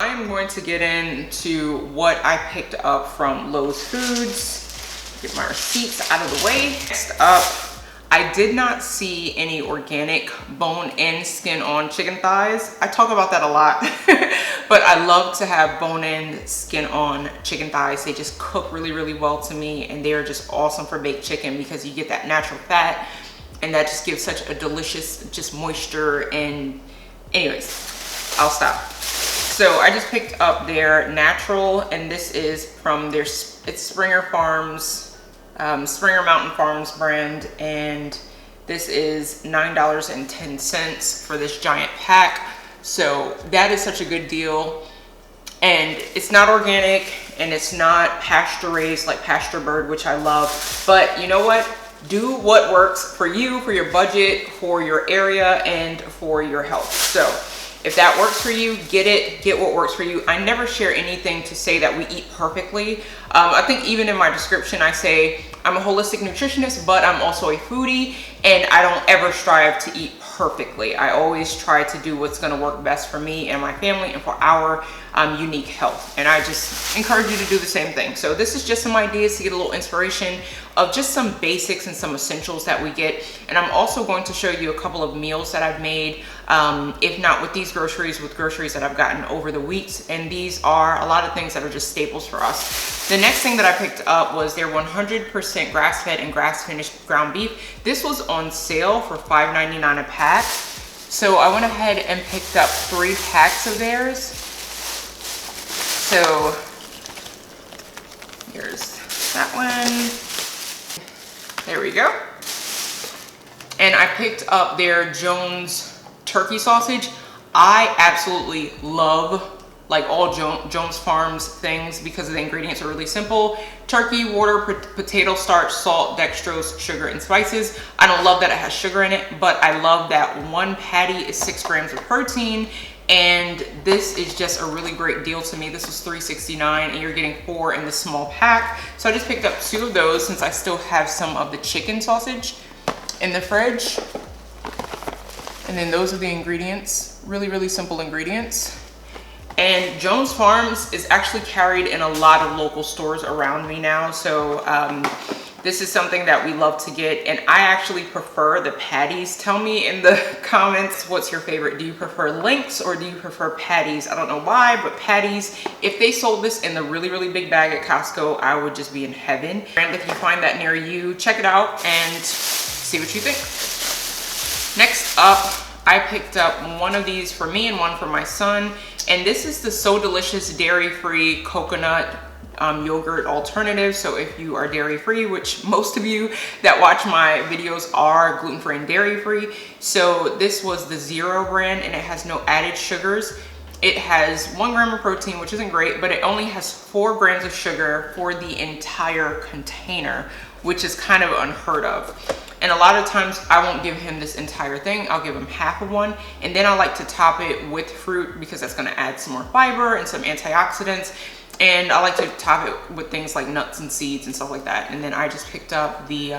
I'm going to get into what I picked up from Lowe's Foods. Get my receipts out of the way. Next up, I did not see any organic bone-in, skin-on chicken thighs. I talk about that a lot, but I love to have bone-in, skin-on chicken thighs. They just cook really, really well to me, and they are just awesome for baked chicken because you get that natural fat, and that just gives such a delicious, just moisture. And anyways, I'll stop. So I just picked up their natural, and this is from their, it's Springer Farms, Springer Mountain Farms brand, and this is $9.10 for this giant pack. So that is such a good deal, and it's not organic and it's not pasture raised like pasture bird, which I love. But you know what? Do what works for you, for your budget, for your area, and for your health. So if that works for you, get it, get what works for you. I never share anything to say that we eat perfectly. I think even in my description, I say I'm a holistic nutritionist, but I'm also a foodie, and I don't ever strive to eat perfectly. I always try to do what's gonna work best for me and my family and for our unique health. And I just encourage you to do the same thing. So this is just some ideas to get a little inspiration of just some basics and some essentials that we get. And I'm also going to show you a couple of meals that I've made, if not with these groceries, with groceries that I've gotten over the weeks. And these are a lot of things that are just staples for us. The next thing that I picked up was their 100% grass-fed and grass-finished ground beef. This was on sale for $5.99 a pack. So I went ahead and picked up 3 packs of theirs. So here's that one. There we go. And I picked up their Jones turkey sausage. I absolutely love like all Jones Farms things because the ingredients are really simple. Turkey, water, potato starch, salt, dextrose, sugar, and spices. I don't love that it has sugar in it, but I love that one patty is 6 grams of protein. And this is just a really great deal to me. This was $3.69 and you're getting 4 in the small pack. So I just picked up 2 of those since I still have some of the chicken sausage in the fridge. And then those are the ingredients, really, really simple ingredients. And Jones Farms is actually carried in a lot of local stores around me now. So this is something that we love to get, and I actually prefer the patties. Tell me in the comments what's your favorite. Do you prefer links or do you prefer patties? I don't know why, but patties, if they sold this in the really, really big bag at Costco, I would just be in heaven. And if you find that near you, check it out and see what you think. Next up, I picked up one of these for me and one for my son, and this is the So Delicious dairy-free coconut yogurt alternative. So if you are dairy-free, which most of you that watch my videos are gluten-free and dairy-free. So this was the Zero brand, and it has no added sugars. It has 1 gram of protein, which isn't great, but it only has 4 grams of sugar for the entire container, which is kind of unheard of. And a lot of times I won't give him this entire thing. I'll give him half of one. And then I like to top it with fruit because that's gonna add some more fiber and some antioxidants. And I like to top it with things like nuts and seeds and stuff like that. And then I just picked up the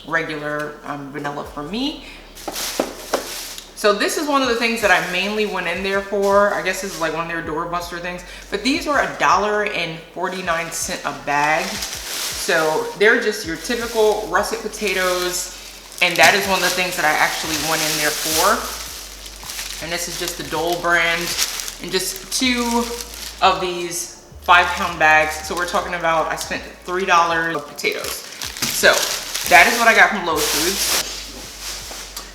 regular vanilla for me. So this is one of the things that I mainly went in there for. I guess this is like one of their doorbuster things. But these were $1.49 a bag. So they're just your typical russet potatoes. And that is one of the things that I actually went in there for. And this is just the Dole brand. And just 2 of these 5-pound bags. So we're talking about, I spent $3 of potatoes. So that is what I got from Loaf Foods.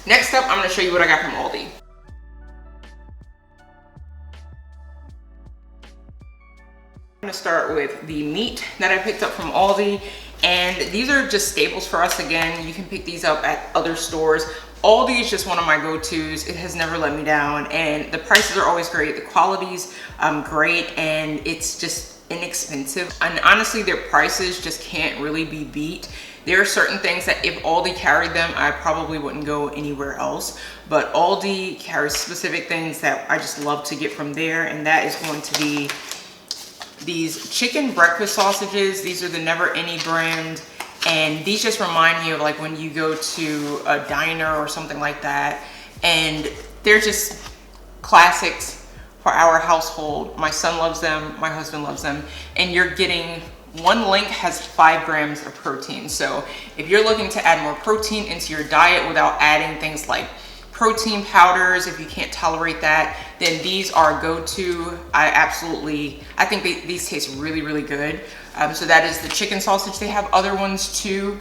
Next up, I'm gonna show you what I got from Aldi. I'm gonna start with the meat that I picked up from Aldi. And these are just staples for us. Again, you can pick these up at other stores. Aldi is just one of my go-tos. It has never let me down, and the prices are always great. The quality's great, and it's just inexpensive. And honestly, their prices just can't really be beat. There are certain things that if Aldi carried them, I probably wouldn't go anywhere else. But Aldi carries specific things that I just love to get from there, and that is going to be these chicken breakfast sausages. These are the Never Any brand. And these just remind me of like when you go to a diner or something like that. And they're just classics for our household. My son loves them, my husband loves them, and you're getting, one link has 5 grams of protein. So if you're looking to add more protein into your diet without adding things like protein powders, if you can't tolerate that, then these are go-to. I think these taste really, really good. So that is the chicken sausage. They have other ones too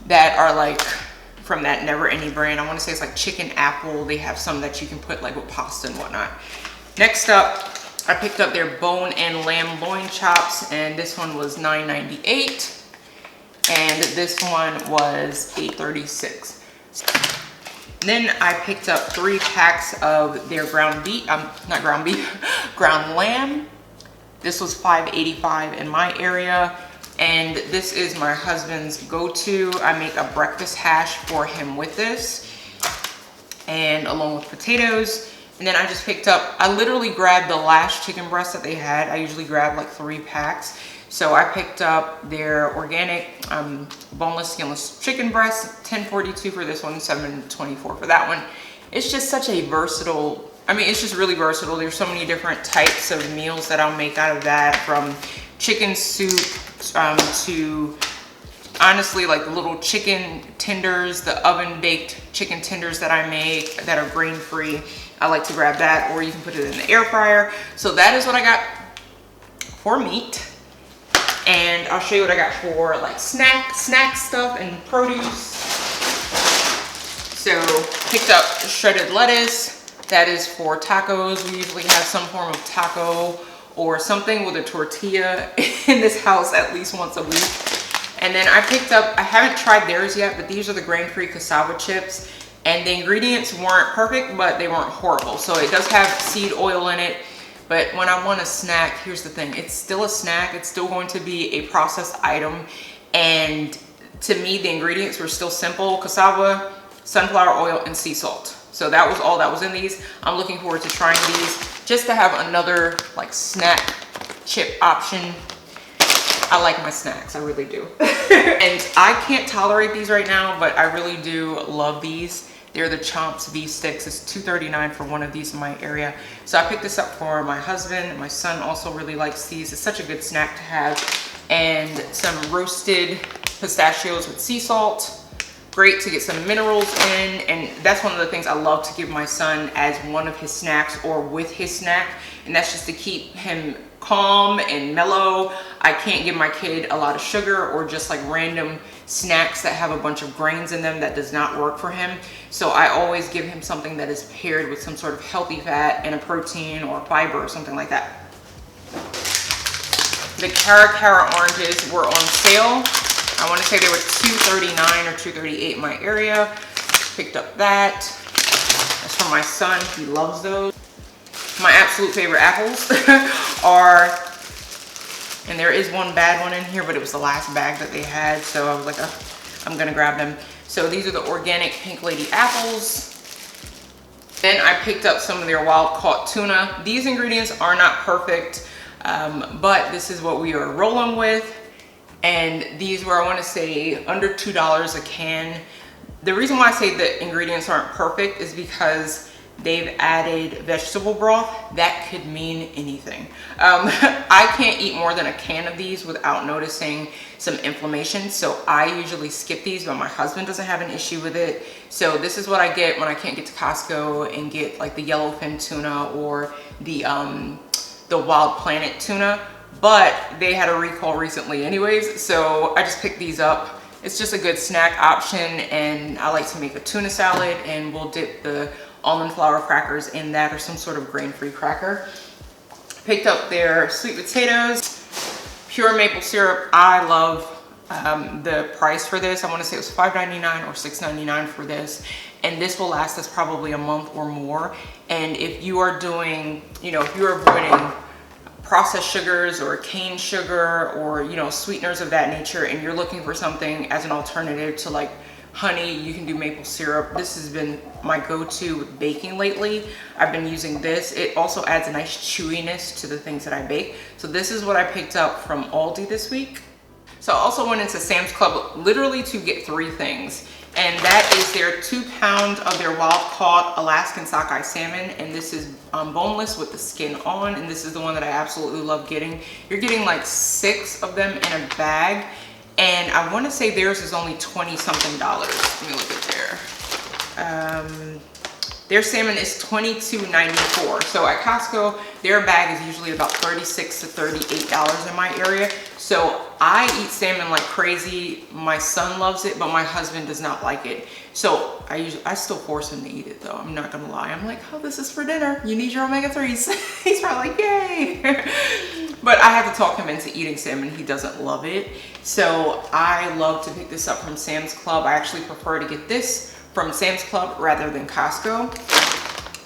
that are like from that Never Ending brand. I want to say it's like chicken apple. They have some that you can put like with pasta and whatnot. Next up, I picked up their bone and lamb loin chops, and this one was $9.98, and this one was $8.36. Then I picked up 3 packs of their ground lamb. This was $5.85 in my area, and this is my husband's go-to. I make a breakfast hash for him with this, and along with potatoes. And then I just picked up, I literally grabbed the last chicken breast that they had. I usually grab like 3 packs. So I picked up their organic boneless, skinless chicken breast, $10.42 for this one, $7.24 for that one. It's just such a versatile, it's just really versatile. There's so many different types of meals that I'll make out of that, from chicken soup to honestly like the little chicken tenders, the oven baked chicken tenders that I make that are grain free. I like to grab that, or you can put it in the air fryer. So that is what I got for meat. And I'll show you what I got for like snack stuff and produce. So picked up shredded lettuce. That is for tacos. We usually have some form of taco or something with a tortilla in this house at least once a week. And then I picked up, I haven't tried theirs yet, but these are the grain-free cassava chips. And the ingredients weren't perfect, but they weren't horrible. So it does have seed oil in it. But when I want a snack, here's the thing. It's still a snack. It's still going to be a processed item. And to me, the ingredients were still simple. Cassava, sunflower oil, and sea salt. So that was all that was in these. I'm looking forward to trying these just to have another like snack chip option. I like my snacks, I really do. And I can't tolerate these right now, but I really do love these. They're the Chomps beef sticks. It's $2.39 for one of these in my area. So I picked this up for my husband. My son also really likes these. It's such a good snack to have. And some roasted pistachios with sea salt. Great to get some minerals in. And that's one of the things I love to give my son as one of his snacks or with his snack. And that's just to keep him calm and mellow. I can't give my kid a lot of sugar or just like random snacks that have a bunch of grains in them. That does not work for him. So I always give him something that is paired with some sort of healthy fat and a protein or fiber or something like that. The Cara oranges were on sale. I want to say they were $2.39 or $2.38 in my area. Picked up that. That's for my son. He loves those. My absolute favorite apples are, and there is one bad one in here, but it was the last bag that they had. So I was like, I'm gonna grab them. So these are the organic Pink Lady apples. Then I picked up some of their wild caught tuna. These ingredients are not perfect, but this is what we are rolling with. And these were, I want to say, under $2 a can. The reason why I say the ingredients aren't perfect is because they've added vegetable broth. That could mean anything. I can't eat more than a can of these without noticing some inflammation. So I usually skip these, but my husband doesn't have an issue with it. So this is what I get when I can't get to Costco and get like the yellowfin tuna or the Wild Planet tuna. But they had a recall recently anyways, so I just picked these up. It's just a good snack option, and I like to make a tuna salad, and we'll dip the almond flour crackers in that or some sort of grain-free cracker. Picked up their sweet potatoes, pure maple syrup. I love the price for this. I want to say it was $5.99 or $6.99 for this, and this will last us probably a month or more. And if you are doing, if you're avoiding processed sugars or cane sugar or sweeteners of that nature, and you're looking for something as an alternative to like honey, you can do maple syrup. This has been my go-to with baking lately. I've been using this. It also adds a nice chewiness to the things that I bake. So this is what I picked up from Aldi this week. So I also went into Sam's Club literally to get 3 things. And that is their 2 pound of their wild caught Alaskan sockeye salmon. And this is boneless with the skin on. And this is the one that I absolutely love getting. You're getting like 6 of them in a bag. And I want to say theirs is only $20-something. Let me look at their salmon is $22.94. So at Costco, their bag is usually about $36 to $38 in my area. So I eat salmon like crazy. My son loves it, but my husband does not like it. So I still force him to eat it though. I'm not gonna lie. I'm like, oh, this is for dinner. You need your omega-3s. He's probably like, yay. But I have to talk him into eating salmon. He doesn't love it. So I love to pick this up from Sam's Club. I actually prefer to get this from Sam's Club rather than Costco.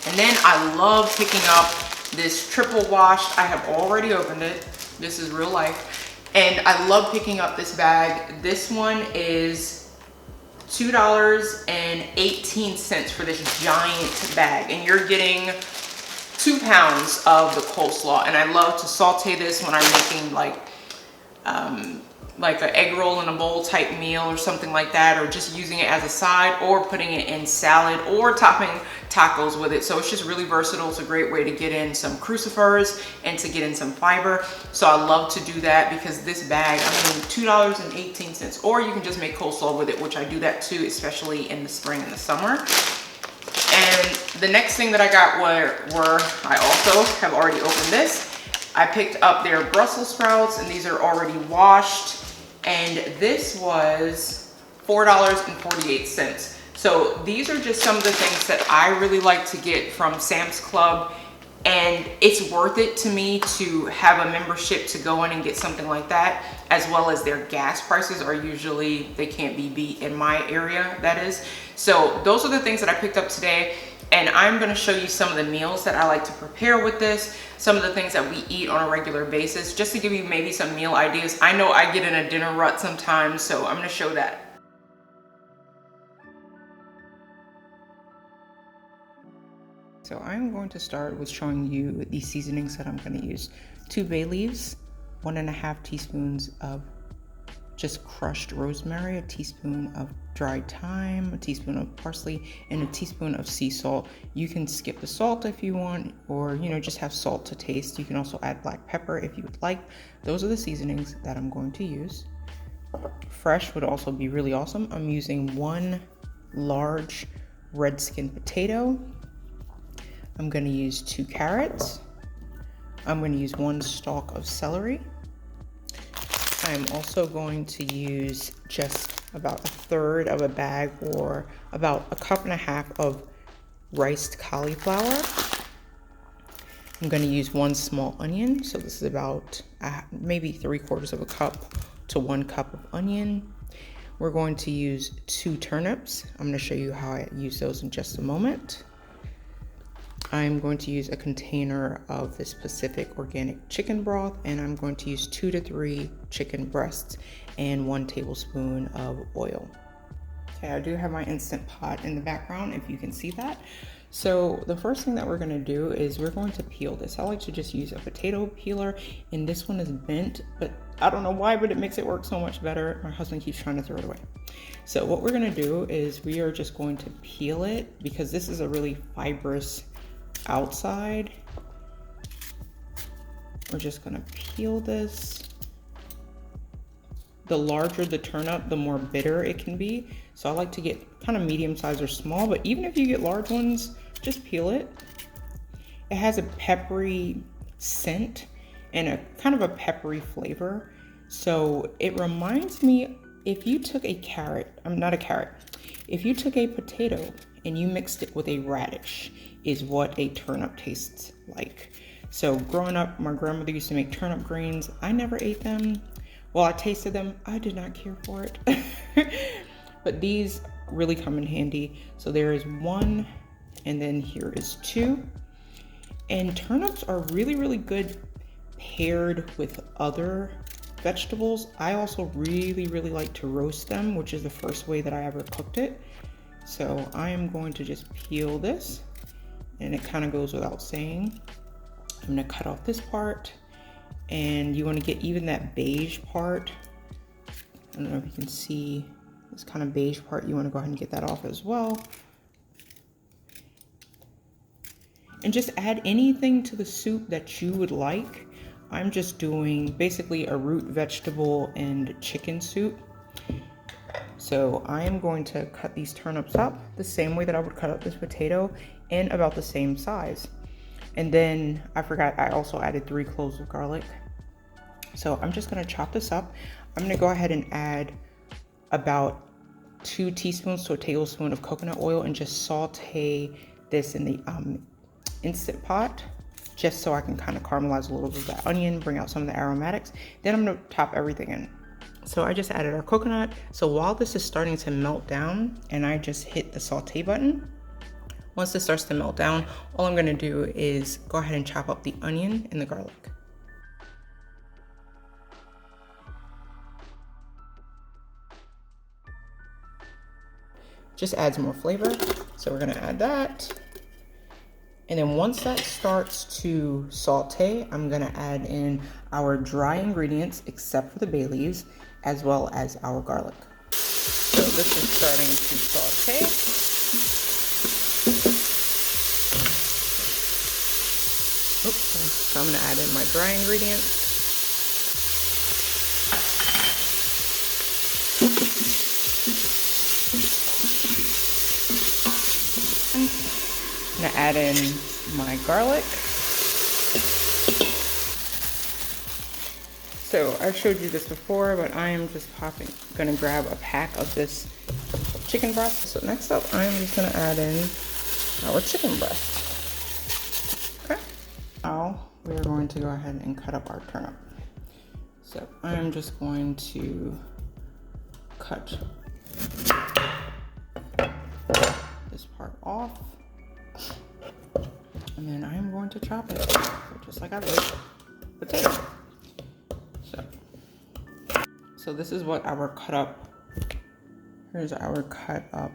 And then I love picking up this triple washed. I have already opened it. This is real life. And I love picking up this bag. This one is $2.18 for this giant bag. And you're getting 2 pounds of the coleslaw. And I love to saute this when I'm making like an egg roll in a bowl type meal or something like that, or just using it as a side, or putting it in salad, or topping tacos with it. So it's just really versatile. It's a great way to get in some crucifers and to get in some fiber. So I love to do that because this bag, I mean, $2.18, or you can just make coleslaw with it, which I do that too, especially in the spring and the summer. And the next thing that I got were I also have already opened this. I picked up their Brussels sprouts, and these are already washed. And this was $4.48. So these are just some of the things that I really like to get from Sam's Club. And it's worth it to me to have a membership to go in and get something like that, as well as their gas prices are usually, they can't be beat in my area, that is. So those are the things that I picked up today. And I'm gonna show you some of the meals that I like to prepare with this, some of the things that we eat on a regular basis, just to give you maybe some meal ideas. I know I get in a dinner rut sometimes, so I'm gonna show that. So I'm going to start with showing you the seasonings that I'm gonna use. 2 bay leaves, 1.5 teaspoons of just crushed rosemary, a teaspoon of dried thyme, a teaspoon of parsley, and a teaspoon of sea salt. You can skip the salt if you want, or just have salt to taste. You can also add black pepper if you would like. Those are the seasonings that I'm going to use. Fresh would also be really awesome. I'm using 1 large red skin potato. I'm going to use 2 carrots. I'm going to use 1 stalk of celery. I'm also going to use just about 1/3 of a bag, or about 1.5 cups of riced cauliflower. I'm going to use 1 small onion. So this is about maybe 3/4 cup to 1 cup of onion. We're going to use 2 turnips. I'm going to show you how I use those in just a moment. I'm going to use a container of this Pacific organic chicken broth, and I'm going to use 2 to 3 chicken breasts and 1 tablespoon of oil. Okay, I do have my Instant Pot in the background, if you can see that. So the first thing that we're going to do is we're going to peel this. I like to just use a potato peeler, and this one is bent, but I don't know why, but it makes it work so much better. My husband keeps trying to throw it away. So what we're going to do is we are just going to peel it, because this is a really fibrous outside. We're just gonna peel this. The larger the turnip, the more bitter it can be. So I like to get kind of medium size or small, but even if you get large ones, just peel it. It has a peppery scent and a kind of a peppery flavor. So it reminds me, if you took a carrot, if you took a potato and you mixed it with a radish, is what a turnip tastes like. So growing up, my grandmother used to make turnip greens. I never ate them. Well, I tasted them. I did not care for it. But these really come in handy. So there is 1, and then here is 2. And turnips are really, really good paired with other vegetables. I also really, really like to roast them, which is the first way that I ever cooked it. So I am going to just peel this, and it kind of goes without saying. I'm going to cut off this part, and you want to get even that beige part I don't know if you can see this kind of beige part. You want to go ahead and get that off as well. And just add anything to the soup that you would like. I'm just doing basically a root vegetable and chicken soup. So I am going to cut these turnips up the same way that I would cut up this potato, in about the same size. And then I forgot, I also added 3 cloves of garlic. So I'm just gonna chop this up. I'm gonna go ahead and add about 2 teaspoons to a tablespoon of coconut oil and just saute this in the Instant Pot, just so I can kind of caramelize a little bit of that onion, bring out some of the aromatics. Then I'm gonna top everything in. So I just added our coconut. So while this is starting to melt down, and I just hit the saute button, once this starts to melt down, all I'm gonna do is go ahead and chop up the onion and the garlic. Just adds more flavor. So we're gonna add that. And then once that starts to saute, I'm gonna add in our dry ingredients, except for the bay leaves, as well as our garlic. So this is starting to saute. Oops, so I'm gonna add in my dry ingredients. I'm gonna add in my garlic. So I've showed you this before, but I am just gonna grab a pack of this chicken breast. So next up, I'm just gonna add in our chicken breast. Okay. Now we're going to go ahead and cut up our turnip. So I'm just going to cut this part off. And then I'm going to chop it, just like I would potato. So this is what our here's our cut up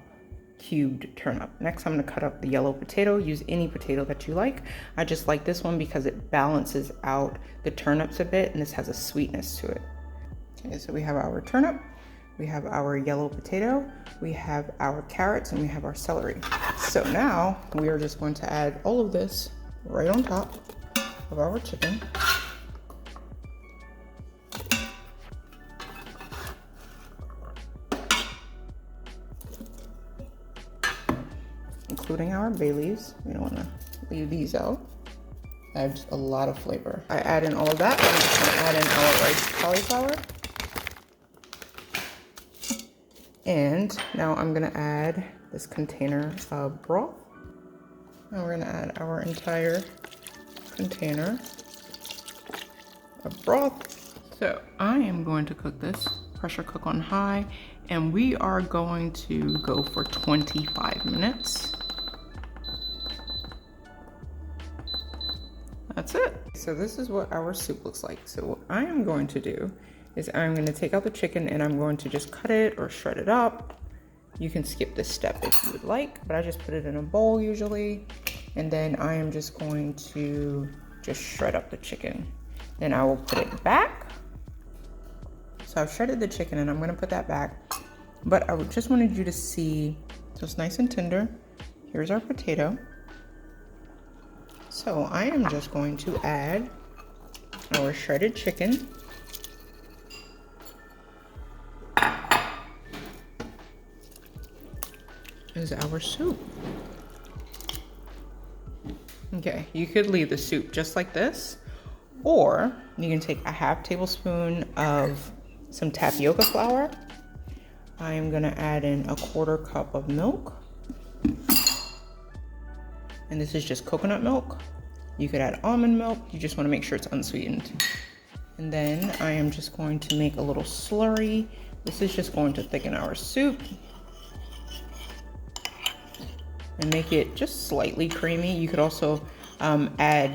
cubed turnip. Next, I'm gonna cut up the yellow potato. Use any potato that you like. I just like this one because it balances out the turnips a bit, and this has a sweetness to it. Okay, so we have our turnip, we have our yellow potato, we have our carrots, and we have our celery. So now we are just going to add all of this right on top of our chicken. Including our bay leaves. We don't want to leave these out. Adds a lot of flavor. I add in all of that. I'm just going to add in our rice cauliflower. And now I'm going to add this container of broth. Now we're going to add our entire container of broth. So I am going to cook this, pressure cook on high, and we are going to go for 25 minutes. That's it. So this is what our soup looks like. So what I am going to do is I'm going to take out the chicken and I'm going to just cut it or shred it up. You can skip this step if you would like, but I just put it in a bowl usually. And then I am just going to just shred up the chicken. Then I will put it back. So I've shredded the chicken and I'm going to put that back. But I just wanted you to see, so it's nice and tender. Here's our potato. So I am just going to add our shredded chicken. Is our soup. Okay, you could leave the soup just like this, or you can take a half tablespoon of some tapioca flour. I am gonna add in a 1/4 cup of milk. And this is just coconut milk. You could add almond milk. You just wanna make sure it's unsweetened. And then I am just going to make a little slurry. This is just going to thicken our soup and make it just slightly creamy. You could also add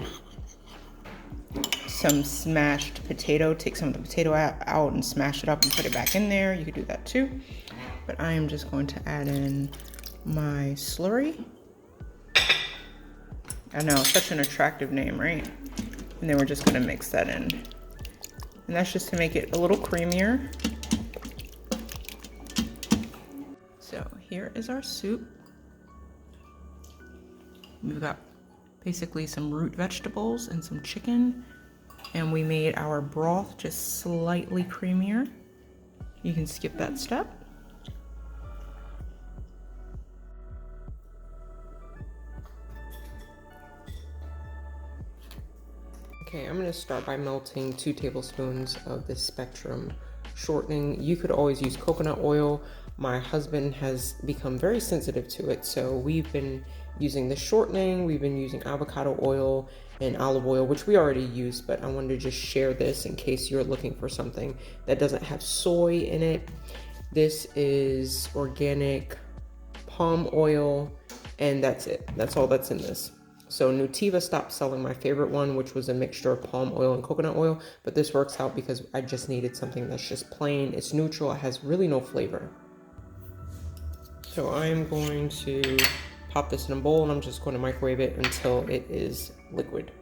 some smashed potato, take some of the potato out and smash it up and put it back in there. You could do that too. But I am just going to add in my slurry. I know, such an attractive name, right? And then we're just gonna mix that in. And that's just to make it a little creamier. here is our soup. We've got basically some root vegetables and some chicken, and we made our broth just slightly creamier. You can skip that step. Okay, I'm gonna start by melting 2 tablespoons of this Spectrum shortening. You could always use coconut oil. My husband has become very sensitive to it, so we've been using the shortening. We've been using avocado oil and olive oil, which we already used, but I wanted to just share this in case you're looking for something that doesn't have soy in it. This is organic palm oil, and that's it. That's all that's in this. So Nutiva stopped selling my favorite one, which was a mixture of palm oil and coconut oil, but this works out because I just needed something that's just plain. It's neutral, it has really no flavor. So I'm going to pop this in a bowl, and I'm just going to microwave it until it is liquid.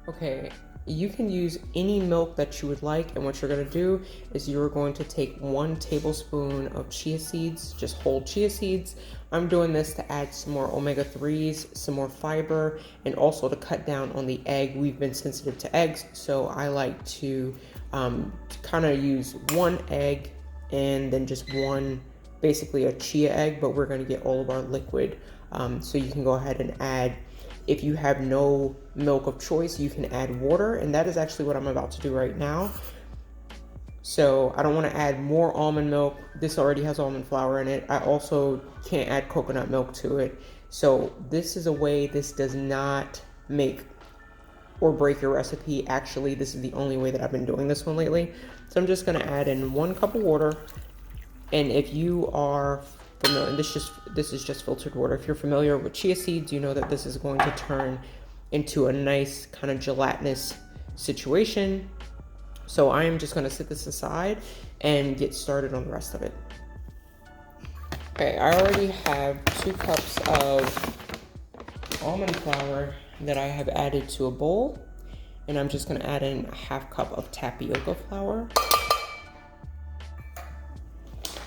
Okay, you can use any milk that you would like, and what you're going to do is you're going to take 1 tablespoon of chia seeds, just whole chia seeds. I'm doing this to add some more omega-3s, some more fiber, and also to cut down on the egg. We've been sensitive to eggs, so I like to kind of use 1 egg and then just basically a chia egg, but we're going to get all of our liquid. So you can go ahead and add, if you have no milk of choice, you can add water, and that is actually what I'm about to do right now. So I don't want to add more almond milk. This already has almond flour in it. I also can't add coconut milk to it. So this is a way, this does not make or break your recipe. Actually, this is the only way that I've been doing this one lately. So I'm just going to add in 1 cup of water. And if you are familiar, this is just filtered water. If you're familiar with chia seeds, you know that this is going to turn into a nice kind of gelatinous situation. So I am just going to set this aside and get started on the rest of it. Okay, I already have 2 cups of almond flour that I have added to a bowl, and I'm just going to add in a 1/2 cup of tapioca flour.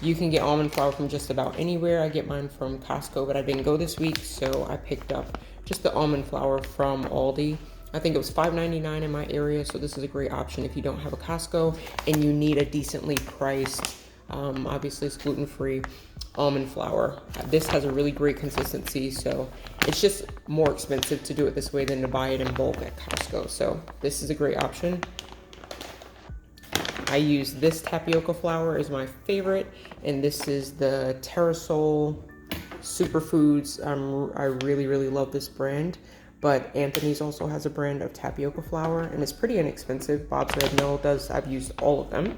You can get almond flour from just about anywhere. I get mine from Costco, but I didn't go this week, so I picked up just the almond flour from Aldi. I think it was $5.99 in my area, so this is a great option if you don't have a Costco and you need a decently priced, obviously it's gluten-free almond flour. This has a really great consistency, so it's just more expensive to do it this way than to buy it in bulk at Costco. So this is a great option. I use this tapioca flour is my favorite, and this is the Terrasol Superfoods. I really love this brand, but Anthony's also has a brand of tapioca flour, and it's pretty inexpensive. Bob's Red Mill does. I've used all of them.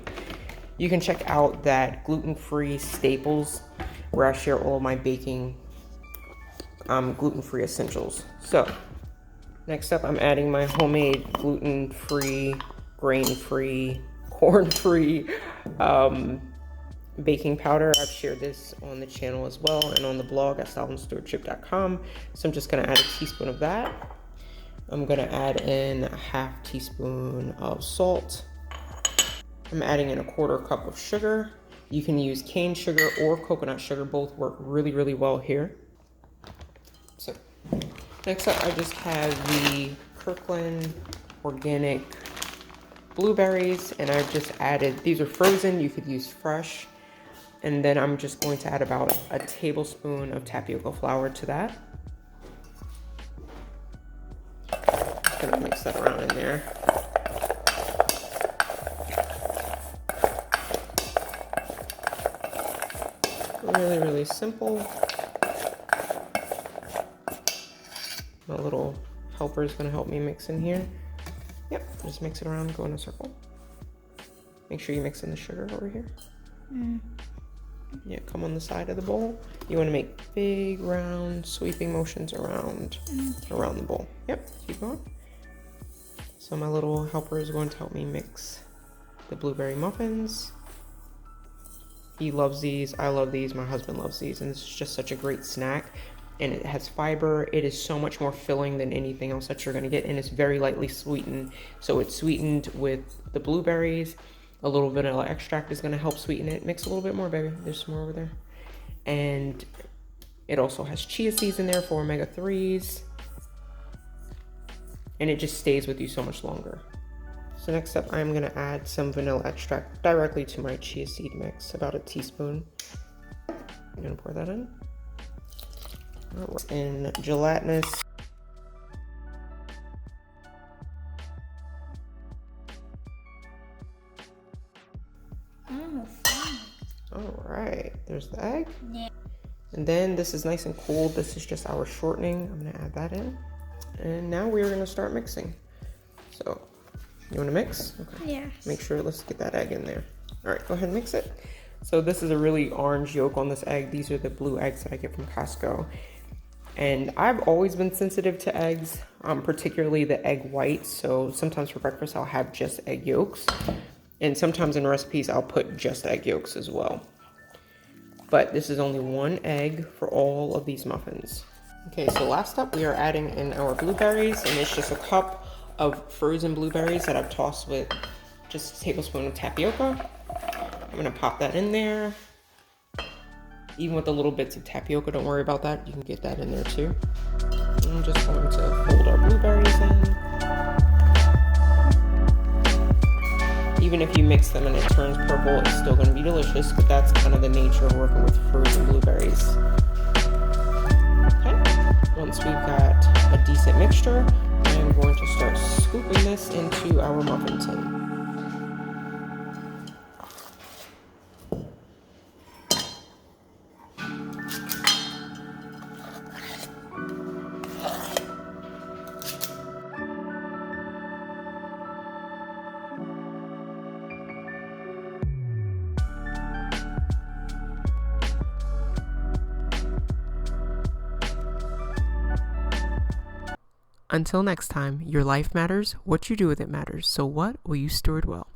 You can check out that gluten-free staples where I share all of my baking gluten-free essentials. So next up, I'm adding my homemade gluten-free, grain-free, corn-free baking powder. I've shared this on the channel as well and on the blog at stewardship.com. So I'm just going to add a teaspoon of that. I'm going to add in a 1/2 teaspoon of salt. I'm adding in a 1/4 cup of sugar. You can use cane sugar or coconut sugar. Both work really well here. So next up, I just have the Kirkland organic blueberries, and I've just added, these are frozen, you could use fresh, and then I'm just going to add about a tablespoon of tapioca flour to that. Just gonna mix that around in there. Really simple. My little helper is gonna help me mix in here. Yep, just mix it around, go in a circle. Make sure you mix in the sugar over here. Yeah, come on the side of the bowl. You want to make big, round, sweeping motions around the bowl. Yep, keep going. So my little helper is going to help me mix the blueberry muffins. He loves these, I love these, my husband loves these, and this is just such a great snack. And it has fiber. It is so much more filling than anything else that you're gonna get, and it's very lightly sweetened. So it's sweetened with the blueberries. A little vanilla extract is gonna help sweeten it. Mix a little bit more, baby. There's some more over there. And it also has chia seeds in there for omega-3s. And it just stays with you so much longer. So next up, I'm gonna add some vanilla extract directly to my chia seed mix, about a teaspoon. I'm gonna pour that in. And gelatinous. All right, there's the egg. Yeah. And then this is nice and cold. This is just our shortening. I'm gonna add that in. And now we're gonna start mixing. So, you wanna mix? Okay. Yes. Make sure, let's get that egg in there. All right, go ahead and mix it. So this is a really orange yolk on this egg. These are the blue eggs that I get from Costco. And I've always been sensitive to eggs, particularly the egg whites. So sometimes for breakfast, I'll have just egg yolks. And sometimes in recipes, I'll put just egg yolks as well. But this is only one egg for all of these muffins. Okay, so last up, we are adding in our blueberries, and it's just a cup of frozen blueberries that I've tossed with just a tablespoon of tapioca. I'm gonna pop that in there. Even with the little bits of tapioca, don't worry about that. You can get that in there too. I'm just going to fold our blueberries in. Even if you mix them and it turns purple, it's still going to be delicious, but that's kind of the nature of working with frozen blueberries. Okay, once we've got a decent mixture, I'm going to start scooping this into our muffin tin. Until next time, your life matters, what you do with it matters. So what will you steward well?